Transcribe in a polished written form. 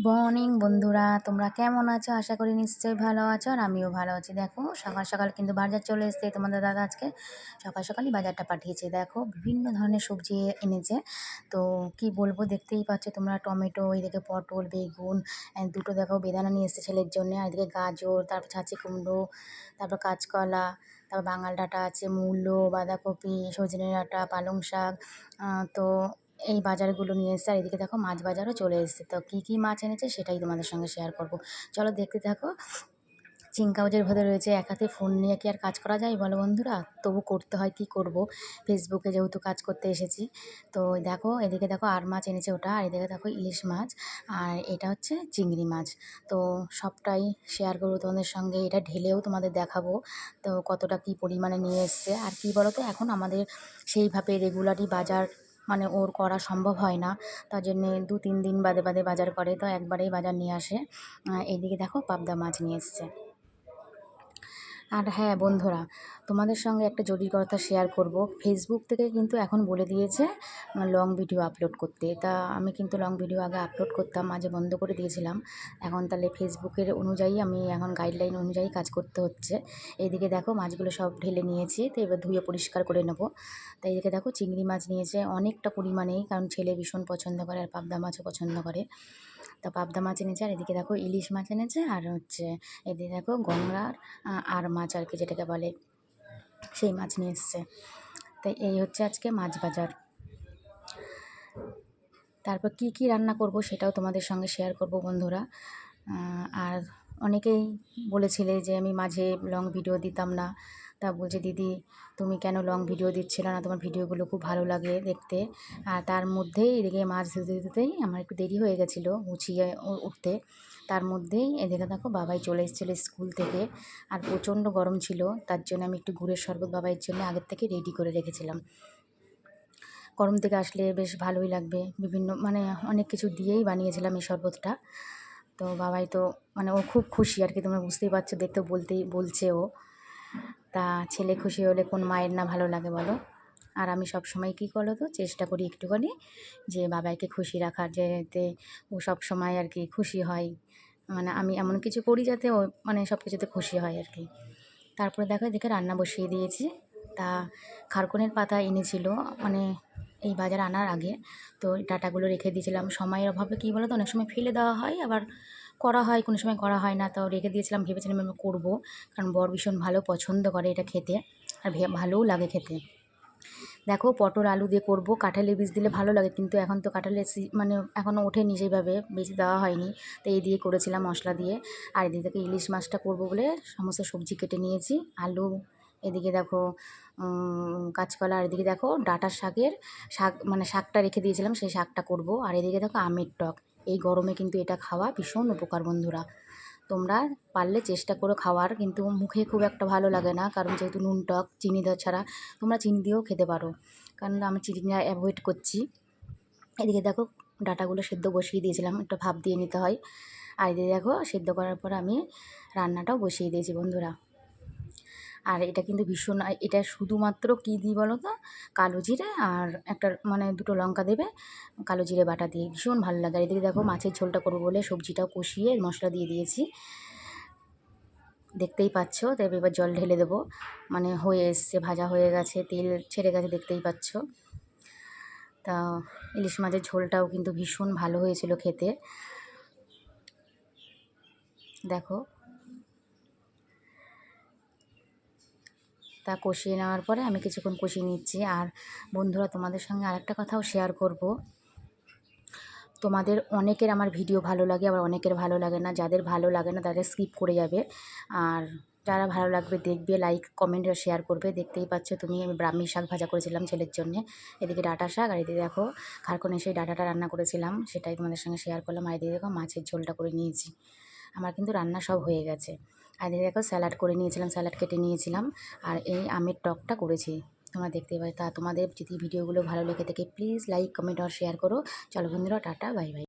Morning বন্ধুরা, তোমরা কেমন আছো? আশা করি নিশ্চয়ই ভালো আছো, আর আমিও ভালো আছি। দেখো সকাল সকাল কিন্তু বাজার চলে এসেছে। তোমাদের দাদা আজকে সকাল সকালই বাজারটা পাঠিয়েছে। দেখো বিভিন্ন ধরনের সবজি এনেছে। তো কি বলবো, দেখতেই পাচ্ছ তোমরা, টমেটো, এদিকে পটল, বেগুন, দুটো দেখো বেদানা নিয়ে এসেছে ছেলের জন্য, আর এদিকে গাজর, তারপর ছাঁচি কুমড়ো, তারপর কাঁচকলা, তারপর বাঙাল ডাঁটা আছে, মূলো, বাঁধাকপি, সজনে ডাঁটা, পালং শাক। তো এই বাজারগুলো নিয়ে এসেছে। আর এদিকে দেখো মাছ বাজারও চলে এসেছে। তো কী কী মাছ এনেছে সেটাই তোমাদের সঙ্গে শেয়ার করব। চলো দেখতে থাকো। চিংকাউজের ভেতরে রয়েছে। এক হাতে ফোন নিয়ে কি আর কাজ করা যায় বলো বন্ধুরা? তবু করতে হয়, কি করব, ফেসবুকে যেহেতু কাজ করতে এসেছি। তো দেখো এদিকে দেখো আর মাছ এনেছে ওটা, আর এদিকে দেখো ইলিশ মাছ, আর এটা হচ্ছে চিংড়ি মাছ। তো সবটাই শেয়ার করবো তোমাদের সঙ্গে। এটা ঢেলেও তোমাদের দেখাবো তো কতটা কী পরিমাণে নিয়ে এসছে। আর কি বলো তো, এখন আমাদের সেইভাবে রেগুলারই বাজার মানে ওর করা সম্ভব হয় না। তার জন্যে 2-3 দিন বাদে বাদে বাজার করে, তো একবারেই বাজার নিয়ে আসে। এইদিকে দেখো পাবদা মাছ নিয়ে এসছে। আর হ্যাঁ বন্ধুরা, তোমাদের সঙ্গে একটা জরুরি কথা শেয়ার করব। ফেসবুক থেকে কিন্তু এখন বলে দিয়েছে লং ভিডিও আপলোড করতে। তা আমি কিন্তু লং ভিডিও আগে আপলোড করতাম, মাঝে বন্ধ করে দিয়েছিলাম। এখন তাহলে ফেসবুকের অনুযায়ী আমি এখন গাইডলাইন অনুযায়ী কাজ করতে হচ্ছে। এইদিকে দেখো মাছগুলো সব ঢেলে নিয়েছি, তো এবার ধুয়ে পরিষ্কার করে নেব। তাই এদিকে দেখো চিংড়ি মাছ নিয়েছে অনেকটা পরিমাণেই, কারণ ছেলে ভীষণ পছন্দ করে আর পাবদা মাছও পছন্দ করে। তা পাবদা মাছ এনেছে, আর এদিকে দেখো ইলিশ মাছ এনেছে, আর হচ্ছে এদিকে দেখো গঙ্গার আর মাছ আর কি যেটাকে বলে, সেই মাছ নিয়ে এসছে। তাই এই হচ্ছে আজকে মাছ বাজার। তারপর কি কি রান্না করব সেটাও তোমাদের সঙ্গে শেয়ার করব বন্ধুরা। আর অনেকেই বলেছিলে যে আমি মাঝে লং ভিডিও দিতাম না। তা বলছে, দিদি তুমি কেন লং ভিডিও দিচ্ছিলে না? তোমার ভিডিওগুলো খুব ভালো লাগে দেখতে। আর তার মধ্যেই এদিকে মাছ ধুতে ধুতেই আমার একটু দেরি হয়ে গেছিলো গুছিয়ে উঠতে। তার মধ্যেই এদিকে দেখো বাবাই চলে এসেছিলো স্কুল থেকে। আর প্রচণ্ড গরম ছিল, তার জন্য আমি একটু গুড়ের শরবত বাবাইয়ের জন্য আগের থেকে রেডি করে রেখেছিলাম। গরম থেকে আসলে বেশ ভালোই লাগবে, বিভিন্ন মানে অনেক কিছু দিয়েই বানিয়েছিলাম এই শরবতটা। তো বাবাই তো মানে ও খুব খুশি আর কি, তোমরা বুঝতেই পারছো, দেখতে বলছে ও। তা ছেলে খুশি হলে কোন মায়ের না ভালো লাগে বলো? আর আমি সব সময় কী করো তো চেষ্টা করি একটুখানি যে বাবাইকে খুশি রাখার, যাতে ও সব সময় আর কি খুশি হয়। মানে আমি এমন কিছু করি যাতে ও মানে সব কিছুতে খুশি হয় আর কি। তারপরে দেখো এদিকে রান্না বসিয়ে দিয়েছি। তা খারকনের পাতা এনেছিল মানে এই বাজার আনার আগে। তো ডাঁটাগুলো রেখে দিয়েছিলাম, সময়ের অভাবে কী বলো তো, অনেক সময় ফেলে দেওয়া হয়, আবার করা হয়, কোনো সময় করা হয় না। তাও রেখে দিয়েছিলাম, ভেবেছিলাম আমি করবো, কারণ বর ভীষণ ভালো পছন্দ করে এটা খেতে, আর ভালোও লাগে খেতে। দেখো পটল আলু দিয়ে করব, কাঁঠালের বীজ দিলে ভালো লাগে, কিন্তু এখন তো কাঁঠালের মানে এখনও ওঠেনি সেইভাবে, বীজ দেওয়া হয়নি। তো এই দিয়ে করেছিলাম মশলা দিয়ে। আর এদিকে থেকে ইলিশ মাছটা করব বলে সমস্ত সবজি কেটে নিয়েছি, আলু, এদিকে দেখো কাঁচকলা, আর এদিকে দেখো ডাঁটার শাক মানে শাকটা রেখে দিয়েছিলাম, সেই শাকটা করব। আর এদিকে দেখো আমের টক। এই গরমে কিন্তু এটা খাওয়া ভীষণ উপকার বন্ধুরা। তোমরা পারলে চেষ্টা করো খাওয়ার, কিন্তু মুখে খুব একটা ভালো লাগে না, কারণ যেহেতু নুন টক চিনি দেওয়া ছাড়া। তোমরা চিনি দিয়েও খেতে পারো, কারণ আমি চিনিটা অ্যাভয়েড করছি। এদিকে দেখো ডাঁটাগুলো সেদ্ধ বসিয়ে দিয়েছিলাম, একটু ভাপ দিয়ে নিতে হয়। আর এদিকে দেখো সেদ্ধ করার পর আমি রান্নাটাও বসিয়ে দিয়েছি বন্ধুরা। আর এটা কিন্তু ভীষণ, এটা শুধুমাত্র কী দিই বলো তো, কালো জিরে আর একটা মানে দুটো লঙ্কা দেবে, কালো জিরে বাটা দিয়ে, ভীষণ ভালো লাগে। আর এদিকে দেখো মাছের ঝোলটা করবো বলে সবজিটাও কষিয়ে মশলা দিয়ে দিয়েছি, দেখতেই পাচ্ছ। তো এবার জল ঢেলে দেবো, মানে হয়ে এসছে, ভাজা হয়ে গেছে, তেল ছেড়ে গেছে, দেখতেই পাচ্ছ। তা ইলিশ মাছের ঝোলটাও কিন্তু ভীষণ ভালো হয়েছিল খেতে, দেখো। তা কষিয়ে নেওয়ার পরে আমি কিছুক্ষণ কষিয়ে নিচ্ছি। আর বন্ধুরা তোমাদের সঙ্গে আরেকটা কথাও শেয়ার করব। তোমাদের অনেকের আমার ভিডিও ভালো লাগে, আবার অনেকের ভালো লাগে না। যাদের ভালো লাগে না তাদের স্কিপ করে যাবে, আর যারা ভালো লাগবে দেখবে, লাইক কমেন্ট আর শেয়ার করবে। দেখতেই পাচ্ছ তুমি, আমি ব্রাহ্মী শাক ভাজা করেছিলাম ছেলের জন্যে, এদিকে ডাঁটা শাক, আর এদিকে দেখো খারকনে সেই ডাঁটাটা রান্না করেছিলাম, সেটাই তোমাদের সঙ্গে শেয়ার করলাম। আর এদিকে দেখো মাছের ঝোলটা করে নিয়েছি, আমার কিন্তু রান্না সব হয়ে গেছে। আর এদিকে দেখো স্যালাড করে নিয়েছিলাম, স্যালাড কেটে নিয়েছিলাম, আর এই আমের টকটা করেছি, তোমরা দেখতেই পাবে। তা তোমাদের যদি ভিডিওগুলো ভালো লেগে থাকে প্লিজ লাইক কমেন্ট আর শেয়ার করো। চলো বন্ধুরা, টাটা, বাই বাই।